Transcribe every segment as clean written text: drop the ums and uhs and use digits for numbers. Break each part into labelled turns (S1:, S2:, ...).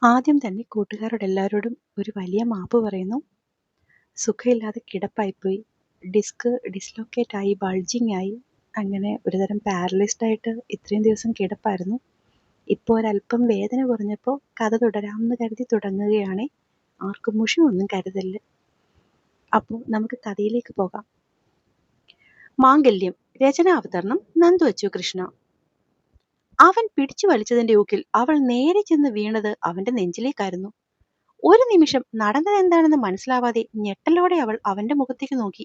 S1: ആദ്യം തന്നെ കൂട്ടുകാരോടെല്ലാവരോടും ഒരു വലിയ മാപ്പ് പറയുന്നു. സുഖമില്ലാതെ കിടപ്പായിപ്പോയി. ഡിസ്ക് ഡിസ്ലൊക്കേറ്റ് ആയി, ബൾജിങ് ആയി, അങ്ങനെ ഒരുതരം പാരലൈസ്ഡ് ആയിട്ട് ഇത്രയും ദിവസം കിടപ്പായിരുന്നു. ഇപ്പോൾ ഒരല്പം വേദന കുറഞ്ഞപ്പോൾ കഥ തുടരാമെന്ന് കരുതി തുടങ്ങുകയാണ്. ആർക്കും മുഷിവൊന്നും കരുതല്ല്. അപ്പോൾ നമുക്ക് കഥയിലേക്ക് പോകാം. മാംഗല്യം. രചനാവതരണം നന്ദു അച്ചു കൃഷ്ണ. അവൻ പിടിച്ചു വലിച്ചതിന്റെ ഊക്കിൽ അവൾ നേരെ ചെന്ന് വീണത് അവന്റെ നെഞ്ചിലേക്കായിരുന്നു. ഒരു നിമിഷം നടന്നതെന്താണെന്ന് മനസ്സിലാവാതെ ഞെട്ടലോടെ അവൾ അവന്റെ മുഖത്തേക്ക് നോക്കി.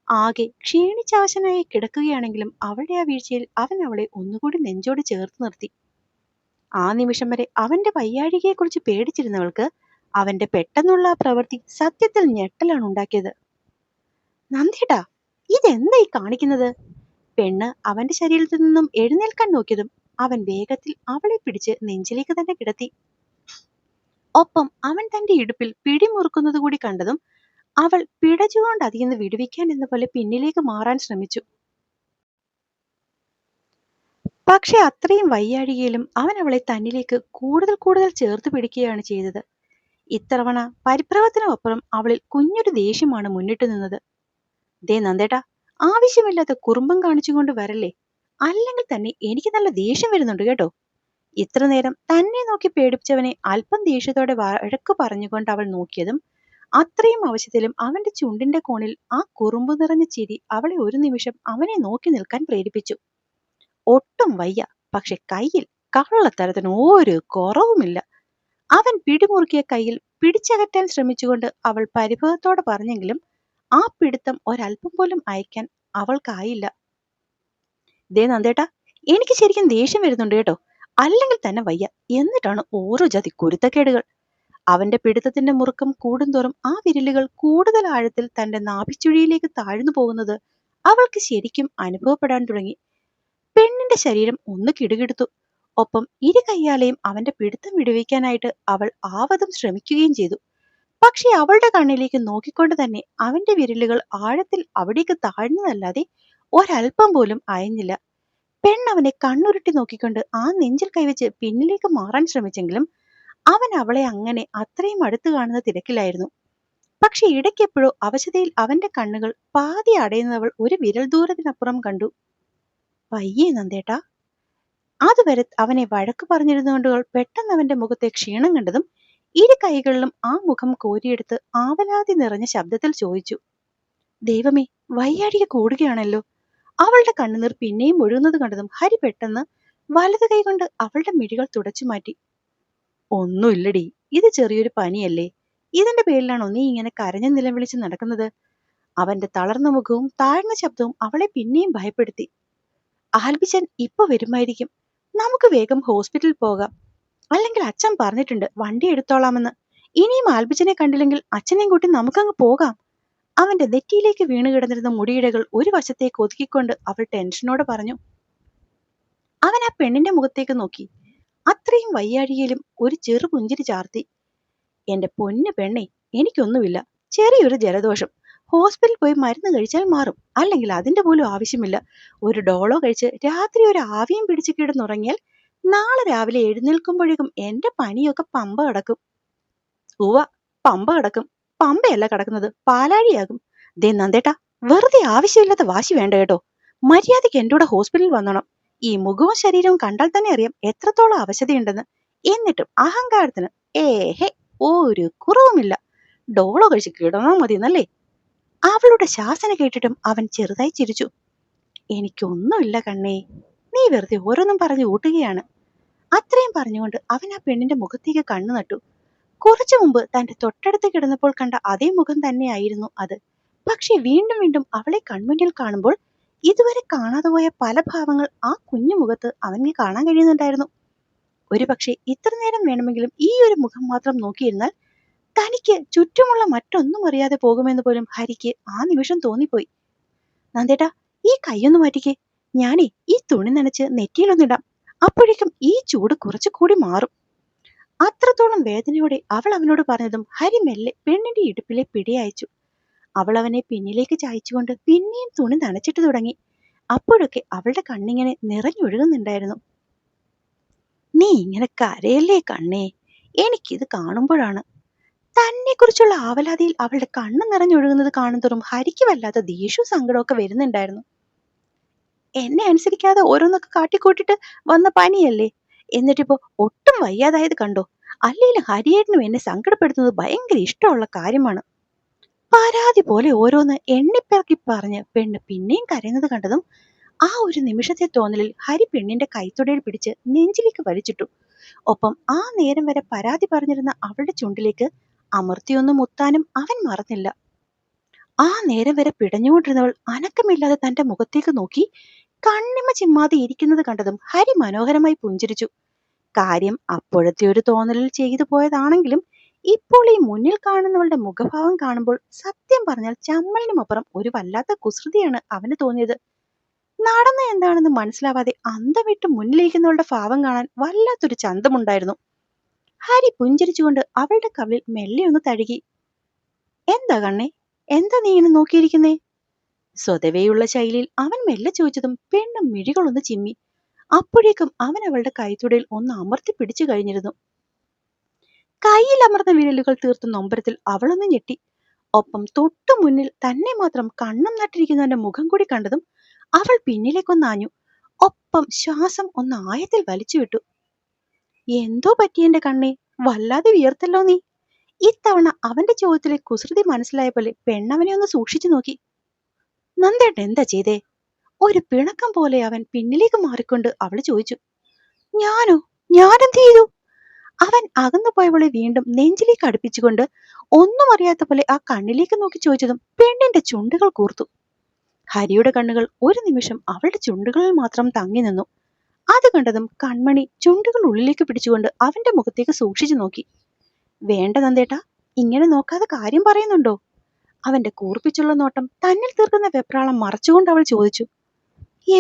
S1: ആകെ ക്ഷീണിച്ചാവശനായി കിടക്കുകയാണെങ്കിലും അവളുടെ ആ വീഴ്ചയിൽ അവൻ അവളെ ഒന്നുകൂടി നെഞ്ചോട് ചേർത്ത് നിർത്തി. ആ നിമിഷം വരെ അവന്റെ വയ്യാഴികയെക്കുറിച്ച് പേടിച്ചിരുന്നവൾക്ക് അവന്റെ പെട്ടെന്നുള്ള ആ പ്രവൃത്തി സത്യത്തിൽ ഞെട്ടലാണ് ഉണ്ടാക്കിയത്. നന്ദേട്ടാ, ഇതെന്തായി കാണിക്കുന്നത്? പെണ്ണ് അവന്റെ ശരീരത്തിൽ നിന്നും എഴുന്നേൽക്കാൻ നോക്കിയതും അവൻ വേഗത്തിൽ അവളെ പിടിച്ച് നെഞ്ചിലേക്ക് തന്നെ കിടത്തി. ഒപ്പം അവൻ തന്റെ ഇടുപ്പിൽ പിടിമുറുക്കുന്നത് കൂടി കണ്ടതും അവൾ പിടച്ചുകൊണ്ട് അതിന്ന് വിടുവിക്കാൻ എന്ന പോലെ പിന്നിലേക്ക് മാറാൻ ശ്രമിച്ചു. പക്ഷെ അത്രയും വയ്യാഴികയിലും അവൻ അവളെ തന്നിലേക്ക് കൂടുതൽ കൂടുതൽ ചേർത്ത് പിടിക്കുകയാണ് ചെയ്തത്. ഇത്തവണ പരിഭ്രമത്തിനൊപ്പം അവളിൽ കുഞ്ഞൊരു ദേഷ്യമാണ് മുന്നിട്ട് നിന്നത്. ദേ നന്ദേട്ടാ, ആവശ്യമില്ലാത്ത കുറുമ്പം കാണിച്ചുകൊണ്ട് വരല്ലേ. അല്ലെങ്കിൽ തന്നെ എനിക്ക് നല്ല ദേഷ്യം വരുന്നുണ്ട് കേട്ടോ. ഇത്ര നേരം തന്നെ നോക്കി പേടിപ്പിച്ചവനെ അല്പം ദേഷ്യത്തോടെ വഴക്ക് പറഞ്ഞുകൊണ്ട് അവൾ നോക്കിയതും അത്രയും ആവശ്യത്തിലും അവന്റെ ചുണ്ടിന്റെ കോണിൽ ആ കുറുമ്പ് നിറഞ്ഞ ചിരി അവളെ ഒരു നിമിഷം അവനെ നോക്കി നിൽക്കാൻ പ്രേരിപ്പിച്ചു. ഒട്ടും വയ്യ, പക്ഷെ കയ്യിൽ കള്ളത്തരത്തിന് ഒരു കുറവുമില്ല. അവൻ പിടിമുറുക്കിയ കയ്യിൽ പിടിച്ചകറ്റാൻ ശ്രമിച്ചുകൊണ്ട് അവൾ പരിഭവത്തോടെ പറഞ്ഞെങ്കിലും ആ പിടുത്തം ഒരല്പം പോലും അയക്കാൻ അവൾക്കായില്ല. ദേ നന്ദേട്ടാ, എനിക്ക് ശരിക്കും ദേഷ്യം വരുന്നുണ്ട് കേട്ടോ. അല്ലെങ്കിൽ തന്നെ വയ്യ, എന്നിട്ടാണ് ഓരോ ജാതി കുരുത്തക്കേടുകൾ. അവന്റെ പിടുത്തത്തിന്റെ മുറുക്കം കൂടുന്തോറും ആ വിരലുകൾ കൂടുതൽ ആഴത്തിൽ തന്റെ നാഭിച്ചുഴിയിലേക്ക് താഴ്ന്നു പോകുന്നത് അവൾക്ക് ശരിക്കും അനുഭവപ്പെടാൻ തുടങ്ങി. പെണ്ണിന്റെ ശരീരം ഒന്ന് കിടുകിടുത്തു. ഒപ്പം ഇരു കയ്യാലെയും അവന്റെ പിടുത്തം വിടുവിക്കാനായിട്ട് അവൾ ആവതും ശ്രമിക്കുകയും ചെയ്തു. പക്ഷെ അവളുടെ കണ്ണിലേക്ക് നോക്കിക്കൊണ്ട് തന്നെ അവന്റെ വിരലുകൾ ആഴത്തിൽ അവിടേക്ക് താഴ്ന്നതല്ലാതെ ഒരല്പം പോലും അയഞ്ഞില്ല. പെണ്ണവനെ കണ്ണുരുട്ടി നോക്കിക്കൊണ്ട് ആ നെഞ്ചിൽ കൈവച്ച് പിന്നിലേക്ക് മാറാൻ ശ്രമിച്ചെങ്കിലും അവൻ അവളെ അങ്ങനെ അത്രയും അടുത്ത് കാണുന്ന തിരക്കിലായിരുന്നു. പക്ഷെ ഇടയ്ക്കെപ്പോഴോ അവശതയിൽ അവന്റെ കണ്ണുകൾ പാതി അടയുന്നവൾ ഒരു വിരൽ ദൂരത്തിനപ്പുറം കണ്ടു. വയ്യേ നന്ദേട്ടാ. അതുവരെ അവനെ വഴക്ക് പറഞ്ഞിരുന്നുകൊണ്ടുകൾ പെട്ടെന്ന് അവന്റെ മുഖത്തെ ക്ഷീണം കണ്ടതും ഇരു കൈകളിലും ആ മുഖം കോരിയെടുത്ത് ആവലാതി നിറഞ്ഞ ശബ്ദത്തിൽ ചോദിച്ചു. ദൈവമേ, വയ്യാഴിക കൂടുകയാണല്ലോ. അവളുടെ കണ്ണുനീർ പിന്നെയും ഒഴുകുന്നത് കണ്ടതും ഹരി പെട്ടെന്ന് വലത് കൈകൊണ്ട് അവളുടെ മിഴികൾ തുടച്ചു മാറ്റി. ഒന്നുമില്ലടി, ഇത് ചെറിയൊരു പനിയല്ലേ. ഇതിന്റെ പേരിലാണോ നീ ഇങ്ങനെ കരഞ്ഞു നിലവിളിച്ച് നടക്കുന്നത്? അവന്റെ തളർന്ന മുഖവും താഴ്ന്ന ശബ്ദവും അവളെ പിന്നെയും ഭയപ്പെടുത്തി. ആൽബിച്ചൻ ഇപ്പൊ വരുമായിരിക്കും. നമുക്ക് വേഗം ഹോസ്പിറ്റലിൽ പോകാം. അല്ലെങ്കിൽ അച്ഛൻ പറഞ്ഞിട്ടുണ്ട് വണ്ടി എടുത്തോളാമെന്ന്. ഇനിയും ആൽബിച്ചനെ കണ്ടില്ലെങ്കിൽ അച്ഛനെയും കൂട്ടി നമുക്കങ്ങ് പോകാം. അവന്റെ നെറ്റിയിലേക്ക് വീണ് കിടന്നിരുന്ന മുടിയിടകൾ ഒരു വശത്തേക്ക് ഒതുക്കിക്കൊണ്ട് അവൾ ടെൻഷനോടെ പറഞ്ഞു. അവൻ ആ പെണ്ണിന്റെ മുഖത്തേക്ക് നോക്കി. അത്രയും വയ്യാഴികയിലും ഒരു ചെറു പുഞ്ചിരി ചാർത്തി. എന്റെ പൊന്നു പെണ്ണെ, എനിക്കൊന്നുമില്ല. ചെറിയൊരു ജലദോഷം. ഹോസ്പിറ്റലിൽ പോയി മരുന്ന് കഴിച്ചാൽ മാറും. അല്ലെങ്കിൽ അതിന്റെ പോലും ആവശ്യമില്ല. ഒരു ഡോളോ കഴിച്ച് രാത്രി ഒരു ആവിയും പിടിച്ച് കിടന്നുറങ്ങിയാൽ നാളെ രാവിലെ എഴുന്നേൽക്കുമ്പോഴേക്കും എന്റെ പനിയൊക്കെ പമ്പ കിടക്കും. ഉവ്വ, പമ്പ കിടക്കും. പമ്പയല്ല കിടക്കുന്നത്, പാലാഴിയാകും. ദേ നന്ദേട്ടാ, വെറുതെ ആവശ്യമില്ലാത്ത വാശി വേണ്ട കേട്ടോ. മര്യാദയ്ക്ക് എന്റെ കൂടെ ഹോസ്പിറ്റലിൽ വന്നോണം. ഈ മുഖവും ശരീരവും കണ്ടാൽ തന്നെ അറിയാം എത്രത്തോളം അവശതയുണ്ടെന്ന്. എന്നിട്ടും അഹങ്കാരത്തിന് ഏഹേ ഒരു കുറവുമില്ല. ഡോളോ കഴിച്ച് കിടന്നാ മതി എന്നല്ലേ. അവളുടെ ശാസന കേട്ടിട്ടും അവൻ ചെറുതായി ചിരിച്ചു. എനിക്കൊന്നുമില്ല കണ്ണേ, നീ വെറുതെ ഓരോന്നും പറഞ്ഞു കൂട്ടുകയാണ്. അത്രയും പറഞ്ഞുകൊണ്ട് അവൻ ആ പെണ്ണിന്റെ മുഖത്തേക്ക് കണ്ണു നട്ടു. കുറച്ചു മുമ്പ് തന്റെ തൊട്ടടുത്ത് കിടന്നപ്പോൾ കണ്ട അതേ മുഖം തന്നെയായിരുന്നു അത്. പക്ഷെ വീണ്ടും വീണ്ടും അവളെ കൺമുന്നിൽ കാണുമ്പോൾ ഇതുവരെ കാണാതെ പോയ പല ഭാവങ്ങൾ ആ കുഞ്ഞു മുഖത്ത് അവന് കാണാൻ കഴിയുന്നുണ്ടായിരുന്നു. ഒരു പക്ഷെ ഇത്ര നേരം വേണമെങ്കിലും ഈ ഒരു മുഖം മാത്രം നോക്കിയിരുന്നാൽ തനിക്ക് ചുറ്റുമുള്ള മറ്റൊന്നും അറിയാതെ പോകുമെന്ന് പോലും ഹരിക്ക് ആ നിമിഷം തോന്നിപ്പോയി. നന്ദേട്ടാ, ഈ കൈയൊന്ന് മാറ്റിക്കേ. ഞാനേ ഈ തുണി നനച്ച് നെറ്റിയിലൊന്നിടാം. അപ്പോഴേക്കും ഈ ചൂട് കുറച്ചുകൂടി മാറും. അത്രത്തോളം വേദനയോടെ അവൾ അവനോട് പറഞ്ഞതും ഹരി മെല്ലെ പെണ്ണിന്റെ ഇടുപ്പിലെ പിടിയയച്ചു. അവൾ അവനെ പിന്നിലേക്ക് ചായച്ചുകൊണ്ട് പിന്നെയും തുണി നനച്ചിട്ട് തുടങ്ങി. അപ്പോഴൊക്കെ അവളുടെ കണ്ണിങ്ങനെ നിറഞ്ഞൊഴുകുന്നുണ്ടായിരുന്നു. നീ ഇങ്ങനെ കരയല്ലേ കണ്ണേ. എനിക്കിത് കാണുമ്പോഴാണ്. തന്നെക്കുറിച്ചുള്ള ആവലാതിയിൽ അവളുടെ കണ്ണ് നിറഞ്ഞൊഴുകുന്നത് കാണുന്തോറും ഹരിക്ക് വല്ലാത്ത ദേഷ്യവും സങ്കടമൊക്കെ വരുന്നുണ്ടായിരുന്നു. എന്നെ അനുസരിക്കാതെ ഓരോന്നൊക്കെ കാട്ടിക്കൂട്ടിട്ട് വന്ന പനിയല്ലേ, എന്നിട്ടിപ്പോ ഒട്ടും വയ്യാതായത് കണ്ടോ? അല്ലേലും ഹരിയേട്ടനും എന്നെ സങ്കടപ്പെടുത്തുന്നത് ഭയങ്കര ഇഷ്ടമുള്ള കാര്യമാണ്. പരാതി പോലെ ഓരോന്ന് എണ്ണിപ്പെറുക്കി പറഞ്ഞ് പെണ്ണ് പിന്നെയും കരയുന്നത് കണ്ടതും ആ ഒരു നിമിഷത്തെ തോന്നലിൽ ഹരി പെണ്ണിന്റെ കൈത്തൊടയിൽ പിടിച്ച് നെഞ്ചിലേക്ക് വലിച്ചിട്ടു. ഒപ്പം ആ നേരം വരെ പരാതി പറഞ്ഞിരുന്ന അവളുടെ ചുണ്ടിലേക്ക് അമർത്തിയൊന്നും മുത്താനും അവൻ മറന്നില്ല. ആ നേരം വരെ പിടഞ്ഞുകൊണ്ടിരുന്നവൾ അനക്കമില്ലാതെ തന്റെ മുഖത്തേക്ക് നോക്കി കണ്ണിമ ചിമ്മാതെ ഇരിക്കുന്നത് കണ്ടതും ഹരി മനോഹരമായി പുഞ്ചിരിച്ചു. കാര്യം അപ്പോഴത്തെ ഒരു തോന്നലിൽ ചെയ്തു പോയതാണെങ്കിലും ഇപ്പോൾ ഈ മുന്നിൽ കാണുന്നവളുടെ മുഖഭാവം കാണുമ്പോൾ സത്യം പറഞ്ഞാൽ ചമ്മലിനുമപ്പുറം ഒരു വല്ലാത്ത കുസൃതിയാണ് അവന് തോന്നിയത്. നടന്ന എന്താണെന്ന് മനസ്സിലാവാതെ അന്തം വിട്ട് മുന്നിലിരിക്കുന്നവളുടെ ഭാവം കാണാൻ വല്ലാത്തൊരു ചന്തമുണ്ടായിരുന്നു. ഹരി പുഞ്ചിരിച്ചുകൊണ്ട് അവളുടെ കവിളിൽ മെല്ലെ ഒന്ന് തഴുകി. എന്താ കണ്ണേ, എന്താ നീ ഇങ്ങനെ നോക്കിയിരിക്കുന്നേ? സ്വതവേയുള്ള ശൈലിയിൽ അവൻ മെല്ലെ ചോദിച്ചതും പെണ്ണ് മിഴികളൊന്ന് ചിമ്മി. അപ്പോഴേക്കും അവൻ അവളുടെ കൈത്തുടയിൽ ഒന്ന് അമർത്തി പിടിച്ചു കഴിഞ്ഞിരുന്നു. കൈയിൽ അമർന്ന വിരലുകൾ തീർത്ത നൊമ്പരത്തിൽ അവളൊന്ന് ഞെട്ടി. ഒപ്പം തൊട്ടു മുന്നിൽ തന്നെ മാത്രം കണ്ണും നട്ടിരിക്കുന്നവന്റെ മുഖം കൂടി കണ്ടതും അവൾ പിന്നിലേക്കൊന്നാഞ്ഞു. ഒപ്പം ശ്വാസം ഒന്ന് ആയത്തിൽ വലിച്ചു വിട്ടു. എന്തോ പറ്റിയെന്റെ കണ്ണേ, വല്ലാതെ വിയർത്തല്ലോ നീ. ഇത്തവണ അവന്റെ ചോദ്യത്തിലെ കുസൃതി മനസ്സിലായ പോലെ പെണ്ണവനെ ഒന്ന് സൂക്ഷിച്ചു നോക്കി. നന്ദേട്ടൻ എന്താ ചെയ്തേ? ഒരു പിണക്കം പോലെ അവൻ പിന്നിലേക്ക് മാറിക്കൊണ്ട് അവള് ചോദിച്ചു. ഞാനോ? ഞാനെന്ത് ചെയ്തു? അവൻ അകന്നു പോയവളെ വീണ്ടും നെഞ്ചിലേക്ക് അടുപ്പിച്ചുകൊണ്ട് ഒന്നും അറിയാത്ത പോലെ ആ കണ്ണിലേക്ക് നോക്കി ചോദിച്ചതും പെണ്ണിന്റെ ചുണ്ടുകൾ കൂർത്തു. ഹരിയുടെ കണ്ണുകൾ ഒരു നിമിഷം അവളുടെ ചുണ്ടുകളിൽ മാത്രം തങ്ങി നിന്നു. അത് കണ്ടതും കൺമണി ചുണ്ടുകൾ ഉള്ളിലേക്ക് പിടിച്ചുകൊണ്ട് അവന്റെ മുഖത്തേക്ക് സൂക്ഷിച്ചു നോക്കി. വേണ്ട നന്ദേട്ടാ, ഇങ്ങനെ നോക്കാതെ കാര്യം പറയുന്നുണ്ടോ? അവന്റെ കൂർപ്പിച്ചുള്ള നോട്ടം തന്നിൽ തീർക്കുന്ന വെപ്രാളം മറച്ചുകൊണ്ട് അവൾ ചോദിച്ചു.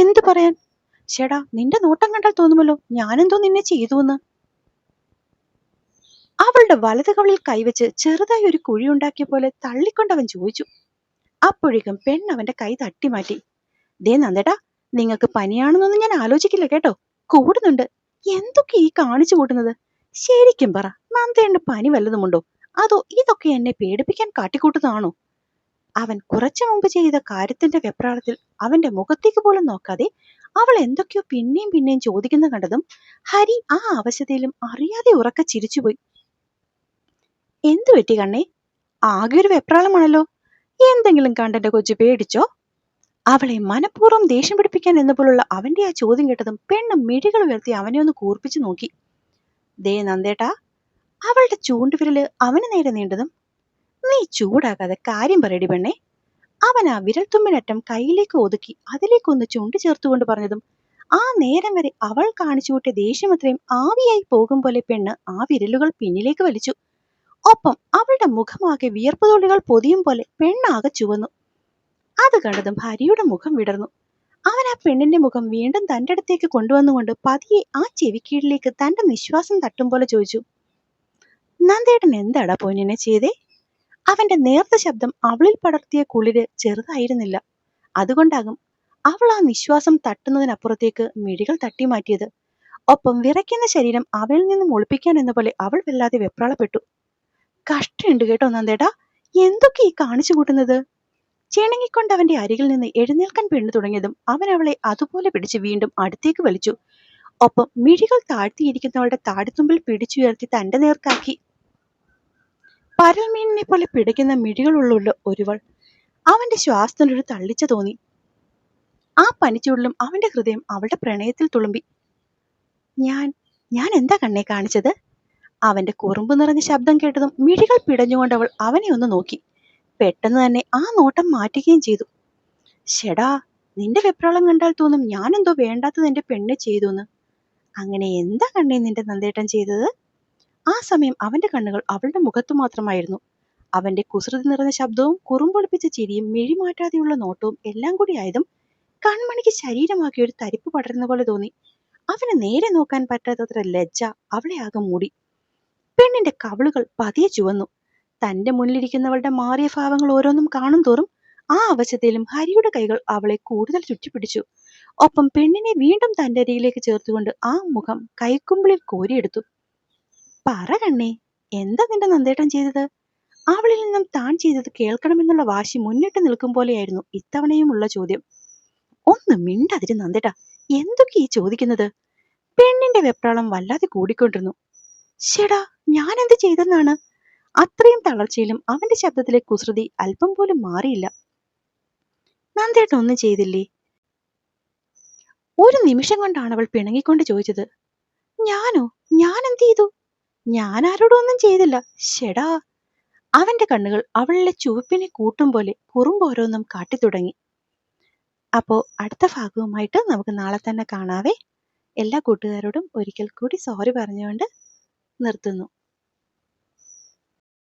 S1: എന്തു പറയാൻ? ചേടാ, നിന്റെ നോട്ടം കണ്ടാൽ തോന്നുമല്ലോ ഞാനെന്തോ നിന്നെ ചെയ്തുവെന്ന്. അവളുടെ വലത് കവളിൽ കൈവച്ച് ചെറുതായി ഒരു കുഴിയുണ്ടാക്കിയ പോലെ തള്ളിക്കൊണ്ടവൻ ചോദിച്ചു. അപ്പോഴേക്കും പെണ്ണ് അവന്റെ കൈ തട്ടി മാറ്റി. ദേ നന്ദേട്ടാ, നിങ്ങൾക്ക് പനിയാണെന്നൊന്നും ഞാൻ ആലോചിക്കില്ല കേട്ടോ. കൂടുന്നുണ്ട്. എന്തൊക്കെ ഈ കാണിച്ചു കൂട്ടുന്നത്? ശരിക്കും പറ, നന്ദേണ്ട പനി വല്ലതുമുണ്ടോ? അതോ ഇതൊക്കെ എന്നെ പേടിപ്പിക്കാൻ കാട്ടിക്കൂട്ടുന്നതാണോ? അവൻ കുറച്ചു മുമ്പ് ചെയ്ത കാര്യത്തിന്റെ വെപ്രാളത്തിൽ അവന്റെ മുഖത്തേക്ക് പോലും നോക്കാതെ അവൾ എന്തൊക്കെയോ പിന്നെയും പിന്നെയും ചോദിക്കുന്ന കണ്ടതും ഹരി ആ അവശതയിലും അറിയാതെ ഉറക്കെ ചിരിച്ചുപോയി. എന്തു പറ്റി കണ്ണേ? ആകെ ഒരു വെപ്രാളമാണല്ലോ. എന്തെങ്കിലും കണ്ടെന്റെ കൊച്ചു പേടിച്ചോ? അവളെ മനഃപൂർവ്വം ദേഷ്യം പിടിപ്പിക്കാൻ എന്ന പോലുള്ള അവന്റെ ആ ചോദ്യം കേട്ടതും പെണ്ണ് മിഴികൾ ഉയർത്തി അവനെ ഒന്ന് കൂർപ്പിച്ചു നോക്കി. ദേ നന്ദേട്ടാ, അവളുടെ ചൂണ്ടുവിരല് അവന് നേരെ നീണ്ടതും നീ ചൂടാകാതെ കാര്യം പറയടി പെണ്ണെ. അവൻ ആ വിരൽത്തുമ്പിനറ്റം കൈയിലേക്ക് ഒതുക്കി അതിലേക്കൊന്ന് ചുണ്ടു ചേർത്തുകൊണ്ട് പറഞ്ഞതും ആ നേരം വരെ അവൾ കാണിച്ചു കൂട്ടിയ ദേഷ്യം അത്രയും ആവിയായി പോകും പോലെ പെണ്ണ് ആ വിരലുകൾ പിന്നിലേക്ക് വലിച്ചു. ഒപ്പം അവളുടെ മുഖമാകെ വിയർപ്പുതുള്ളികൾ പൊതിയും പോലെ പെണ്ണാകെ ചുവന്നു. അത് കണ്ടതും ഹരിയുടെ മുഖം വിടർന്നു. അവൻ ആ പെണ്ണിന്റെ മുഖം വീണ്ടും തന്റെ അടുത്തേക്ക് കൊണ്ടുവന്നുകൊണ്ട് പതിയെ ആ ചെവിക്കീഴിലേക്ക് തന്റെ നിശ്വാസം തട്ടും പോലെ ചോദിച്ചു. നന്ദേട്ടൻ എന്താടാ പൊന്നിനെ ചെയ്തേ? അവന്റെ നേർത്ത ശബ്ദം അവളിൽ പടർത്തിയ കുളിര് ചെറുതായിരുന്നില്ല. അതുകൊണ്ടാകും അവൾ ആ നിശ്വാസം തട്ടുന്നതിനപ്പുറത്തേക്ക് മിഴികൾ തട്ടി മാറ്റിയത്. ഒപ്പം വിറയ്ക്കുന്ന ശരീരം അവളിൽ നിന്നും ഒളിപ്പിക്കാൻ എന്ന പോലെ അവൾ വല്ലാതെ വെപ്രാളപ്പെട്ടു. കഷ്ടമുണ്ട് കേട്ടോ നന്ദേട്ടാ, എന്തൊക്കെ ഈ കാണിച്ചു കൂട്ടുന്നത്? ചിണങ്ങിക്കൊണ്ട് അവന്റെ അരികിൽ നിന്ന് എഴുന്നേൽക്കാൻ പെണ്ണു തുടങ്ങിയതും അവൻ അവളെ അതുപോലെ പിടിച്ച് വീണ്ടും അടുത്തേക്ക് വലിച്ചു. ഒപ്പം മിഴികൾ താഴ്ത്തിയിരിക്കുന്നവളുടെ താടിത്തുമ്പിൽ പിടിച്ചുയർത്തി തന്റെ നേർക്കാക്കി. പരൽമീനിനെ പോലെ പിടയ്ക്കുന്ന മിഴികളുള്ള ഒരുവൾ. അവന്റെ ശ്വാസത്തിനൊരു തള്ളിച്ച തോന്നി. ആ പനിച്ചൂടിലും അവന്റെ ഹൃദയം അവളുടെ പ്രണയത്തിൽ തുളുമ്പി. ഞാൻ ഞാൻ എന്താ കണ്ണെ കാണിച്ചത്? അവന്റെ കുറുമ്പ് നിറഞ്ഞ ശബ്ദം കേട്ടതും മിഴികൾ പിടഞ്ഞുകൊണ്ട് അവൾ അവനെ ഒന്ന് നോക്കി. പെട്ടെന്ന് തന്നെ ആ നോട്ടം മാറ്റുകയും ചെയ്തു. ഷെടാ, നിന്റെ വെപ്രാളം കണ്ടാൽ തോന്നും ഞാനെന്തോ വേണ്ടാത്തത് എന്റെ പെണ്ണ് ചെയ്തു എന്ന്. അങ്ങനെ എന്താ കണ്ണേ നിന്റെ നന്ദേട്ടൻ ചെയ്തത്? ആ സമയം അവന്റെ കണ്ണുകൾ അവളുടെ മുഖത്തു മാത്രമായിരുന്നു. അവന്റെ കുസൃതി നിറഞ്ഞ ശബ്ദവും കുറുമ്പൊളിപ്പിച്ച ചിരിയും മിഴിമാറ്റാതെയുള്ള നോട്ടവും എല്ലാം കൂടി ആയതും കൺമണിക്ക് ശരീരമാക്കി ഒരു തരിപ്പ് പടരുന്ന പോലെ തോന്നി. അവന് നേരെ നോക്കാൻ പറ്റാത്തത്ര ലജ്ജ അവളെ ആകെ മൂടി. പെണ്ണിന്റെ കവിളുകൾ പതിയെ ചുവന്നു. തന്റെ മുന്നിലിരിക്കുന്നവളുടെ മാറിയ ഭാവങ്ങൾ ഓരോന്നും കാണും തോറും ആ അവശതയിലും ഹരിയുടെ കൈകൾ അവളെ കൂടുതൽ ചുറ്റിപ്പിടിച്ചു. ഒപ്പം പെണ്ണിനെ വീണ്ടും തന്റെ അരികിലേക്ക് ചേർത്തുകൊണ്ട് ആ മുഖം കൈക്കുമ്പിളിൽ കോരിയെടുത്തു. പറ കണ്ണേ, എന്താ നിന്റെ നന്ദേട്ടൻ ചെയ്തത്? അവളിൽ നിന്നും താൻ ചെയ്തത് കേൾക്കണമെന്നുള്ള വാശി മുന്നിട്ട് നിൽക്കും പോലെയായിരുന്നു ഇത്തവണയുമുള്ള ചോദ്യം. ഒന്ന് മിണ്ടാതിരി നന്ദേട്ടാ, എന്തൊക്കെ ഈ ചോദിക്കുന്നത്? പെണ്ണിന്റെ വെപ്രാളം വല്ലാതെ കൂടിക്കൊണ്ടിരുന്നു. ശ്ശെടാ, ഞാൻ എന്ത് ചെയ്തെന്നാണ്? അത്രയും തളർച്ചയിലും അവന്റെ ശബ്ദത്തിലെ കുസൃതി അല്പം പോലും മാറിയില്ല. നന്ദേട്ടൻ ഒന്നും ചെയ്തില്ലേ? ഒരു നിമിഷം കൊണ്ടാണ് അവൾ പിണങ്ങിക്കൊണ്ട് ചോദിച്ചത്. ഞാനോ? ഞാൻ എന്ത് ചെയ്തു? ഞാൻ ആരോടും ഒന്നും ചെയ്തില്ല. ശ്ശെടാ. അവന്റെ കണ്ണുകൾ അവളിലെ ചുവപ്പിനെ കൂട്ടും പോലെ കുറുമ്പോരോന്നും കാട്ടിത്തുടങ്ങി. അപ്പോ അടുത്ത ഭാഗവുമായിട്ട് നമുക്ക് നാളെ തന്നെ കാണാവേ. എല്ലാ കൂട്ടുകാരോടും ഒരിക്കൽ കൂടി സോറി പറഞ്ഞുകൊണ്ട് നിർത്തുന്നു.